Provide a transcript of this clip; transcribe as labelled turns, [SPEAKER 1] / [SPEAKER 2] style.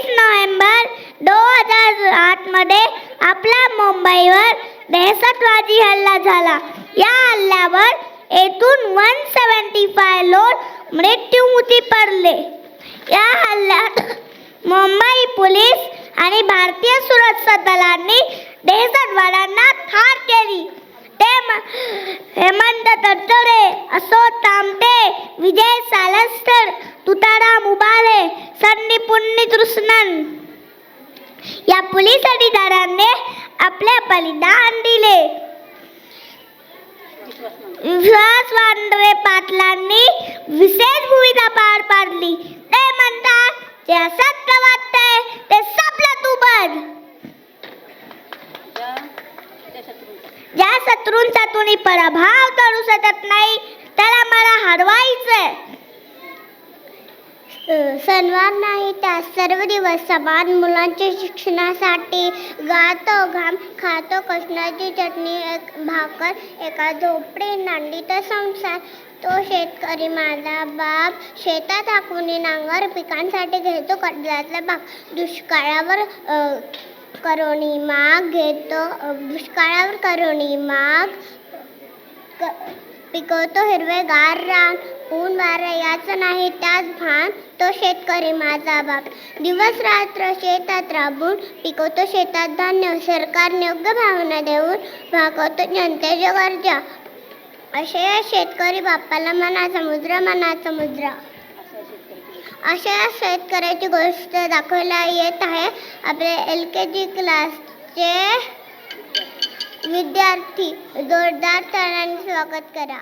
[SPEAKER 1] November 2008 मध्ये आपल्या मुंबईवर दहशतवादी हल्ला झाला. या हल्ल्यावर एकूण 175 लोक मृत्युमुखी पडले. या हल्ल्यात मुंबई पोलीस आणि भारतीय सुरक्षा दलांनी दहशतवाद्यांना ठार केली. ते हेमंत तडकरे, अशोक तामटे, विजय सालस्कर, तुकाराम उबाळे, सन्नी पुन्नीकृष्णन या पोलीस अधिकाऱ्यांनी आपले बलिदान दिले. विश्वास वांद्रे पाटलांनी विशेष भूमिका पार पाडली. ते म्हणतात, जे असत्य वाटतंय ते सपलं तू बघ. ज्या शत्रूंचा तुम्ही पराभव करू शकत नाही त्याला मला हरवायचंय. सणवार नाही त्या सर्व दिवस समान मुलांच्या शिक्षणासाठी गातो घाम, खातो कष्टाची चटणी भाकर, एका झोपडी नांदीत संसार. तो शेतकरी माझा बाप, शेतात हाकून नांगर, पिकांसाठी घेतो कर्जाचा भाग. दुष्काळावर करोनी माग घेतो, दुष्काळावर करोनी माग पिकवतो हिरवेगार रान. ऊन वारा याचं नाही त्याच भान. तो शेतकरी माझा बाप, दिवस रात्र शेतात राबून पिकवतो शेतात धान्य. सरकारने योग्य भावना देऊन भागवतो जनतेच्या गरजा. अशा या शेतकरी बाप्पाला मनाचा मुद्रा, मनाचा मुद्रा. अशा या शेतकऱ्याची गोष्ट दाखवला येत आहे. आपले LKG क्लासचे विद्यार्थी जोरदार तालाने स्वागत करा.